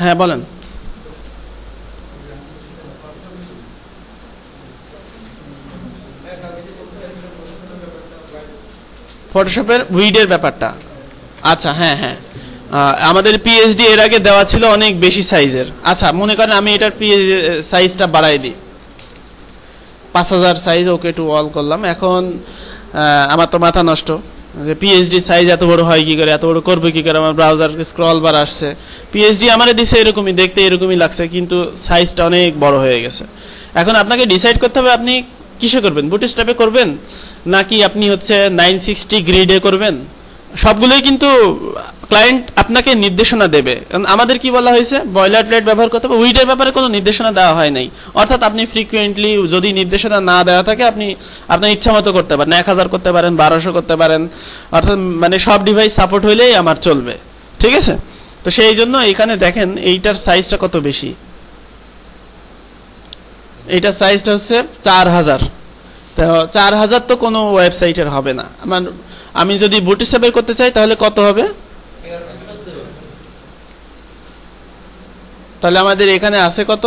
হ্যাঁ বলেন। ফটোশপের উইডের ব্যাপারটা, আচ্ছা হ্যাঁ হ্যাঁ, আমাদের পিএইচডি এর আগে দেওয়া ছিল অনেক বেশি সাইজের। আচ্ছা মনে করেন আমি এটার সাইজটা বাড়াই দিই, 5000 সাইজ ওকে টু অল করলাম। এখন আমার তো মাথা নষ্ট যে পিএইচডি সাইজ এত বড় হয় কি করে, এত বড় করবে কি করে, আমার ব্রাউজার স্ক্রল বার আসছে, পিএইচডি আমারে দিছে এরকমই দেখতে, এরকমই লাগছে, কিন্তু সাইজটা অনেক বড় হয়ে গেছে। এখন আপনাকে ডিসাইড করতে হবে আপনি কিসে করবেন, বুটস্ট্র্যাপে করবেন নাকি আপনি হচ্ছে 960 গ্রিডে করবেন। সবগুলোই কিন্তু ক্লায়েন্ট আপনাকে নির্দেশনা দেবে। আমাদের কি বলা হয়েছে, বয়লার প্লেট ব্যবহার করতে হবে, উইডের ব্যাপারে কোনো নির্দেশনা দেওয়া হয় নাই। অর্থাৎ আপনি ফ্রিকুয়েন্টলি যদি নির্দেশনা না দেওয়া থাকে আপনি আপনার ইচ্ছা মতো করতে পারেন, 1000 করতে পারেন, 1200 করতে পারেন, অর্থাৎ মানে সব ডিভাইস সাপোর্ট হইলেই আমার চলবে, ঠিক আছে। তো সেই জন্য এখানে দেখেন এইটার সাইজটা কত বেশি, এইটার সাইজটা হচ্ছে 4000। তো 4000 তো কোনো ওয়েবসাইটের হবে না। আমি যদি বুটস্ট্র্যাপের করতে চাই তাহলে কত হবে, তাহলে আমাদের এখানে আছে কত,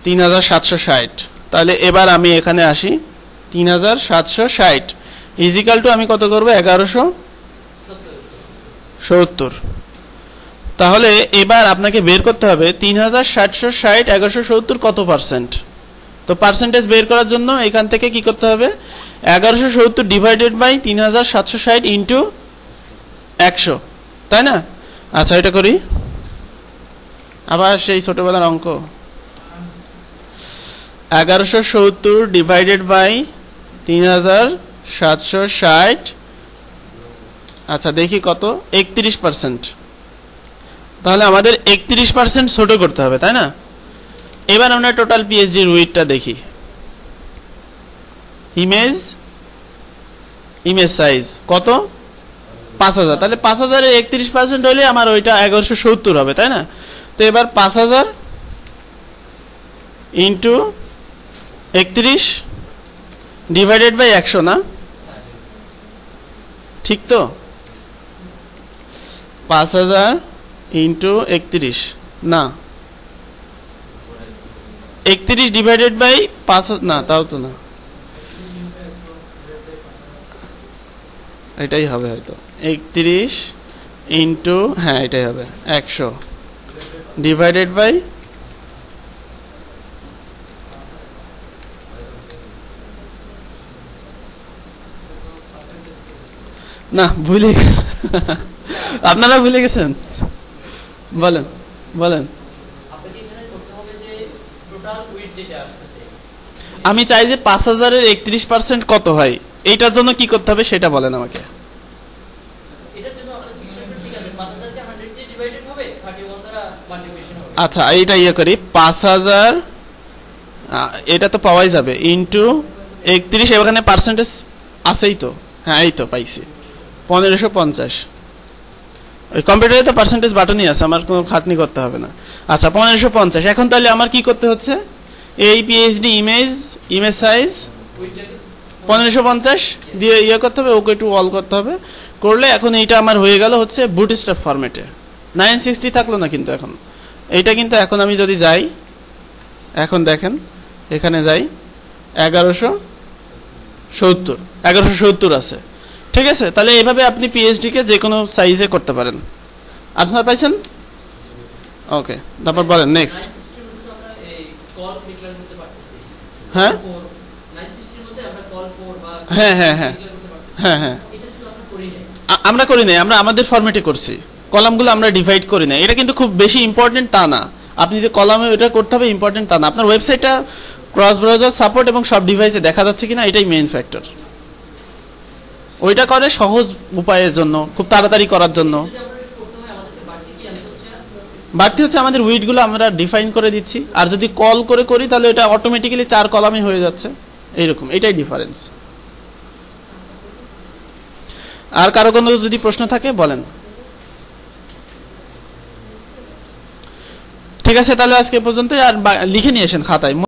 3760। তাহলে এবার আমি এখানে আসি, 3760 ইজিক্যাল টু আমি কত করবো, 1170। তাহলে এবার আপনাকে বের করতে হবে 3760 1170 কত পার্সেন্ট। তো পার্সেন্টেজ বের করার জন্য এখান থেকে কি করতে হবে, 1170 ডিভাইডেড বাই 3760 ইন্টু 100, তাই না। আচ্ছা এটা করি, আবার সেই ছোটবেলার অঙ্ক, 1170 ডিভাইডেড বাই 3760, আচ্ছা দেখি কত, 31%। তাহলে আমাদের 31% ছোট করতে হবে, তাই না। এবার আমরা টোটাল পিএইচডির উইডটা দেখি, ইমেজ সাইজ কত, 5000। তাহলে 5000 এর 31% হলে আমার ওইটা 1170 হবে, তাই না। তো এবার 5000 ইন্টু 31 ডিভাইডেড বাই 100, না ঠিক তো, 5000 ইন্টু 31, না 31 ডিভাইডেড বাই 5, না তাও তো না, এটাই হবে হয়তো, 31 ইন্টু, হ্যাঁ এটাই হবে 100 ডিভাইডেড বাই, না ভুলে আপনারা ভুলে গেছেন, বলেন বলেন। আমি চাই যে 5000 এর 31% কত হয়, এইটার জন্য কি করতে হবে সেটা বলেন আমাকে। আচ্ছা এইটা ইয়ে করি, 5000 এটা তো পাওয়াই যাবে ইন্টু 31, এখানে পার্সেন্টেজ আছেই তো, হ্যাঁ এই তো পাইছি 1550। ওই কম্পিউটারে তো পার্সেন্টেজ বাটনই আছে, আমার কোনো খাটনি করতে হবে না। আচ্ছা 1550। এখন তাহলে আমার কি করতে হচ্ছে, এই পিএইচডি ইমেজ সাইজ 1550 দিয়ে ইয়ে করতে হবে, ওকে টু অল করতে হবে, করলে এখন এইটা আমার হয়ে গেল হচ্ছে বুটস্ট্র্যাপ ফরম্যাটে। 960 থাকলো না কিন্তু এখন এইটা, কিন্তু এখন আমি যদি যাই, এখন দেখেন এখানে যাই, 1170 আছে, ঠিক আছে। তাহলে এইভাবে আপনি পিএইচডি কে যে কোনো সাইজে করতে পারেন। আনসার পাইছেন, ওকে। তারপর বলেন নেক্সট। হ্যাঁ হ্যাঁ হ্যাঁ হ্যাঁ হ্যাঁ হ্যাঁ আমরা করি নাই, আমরা আমাদের ফরম্যাটে করছি, কলামগুলো আমরা ডিভাইড করি না। এটা কিন্তু খুব বেশি ইম্পর্টেন্ট তা না, আপনি যে কলামে এটা করতে হবে ইম্পর্টেন্ট তা না, আপনার ওয়েবসাইটটা ক্রস ব্রাউজার সাপোর্ট এবং সব ডিভাইসে দেখা যাচ্ছে কিনা এটাই মেইন ফ্যাক্টর। ওইটা করে সহজ উপায়ের জন্য, খুব তাড়াতাড়ি করার জন্য। বাড়তি হচ্ছে আমাদের উইডগুলো আমরা ডিফাইন করে দিচ্ছি, আর যদি কল করে করি তাহলে এটা অটোমেটিক্যালি 4 কলামে হয়ে যাচ্ছে, এইরকম, এটাই ডিফারেন্স। আর কারো কোনো যদি প্রশ্ন থাকে বলেন। ঠিক আছে, তাহলে আজকে পর্যন্ত, আর লিখে নিয়ে আসেন খাতায়।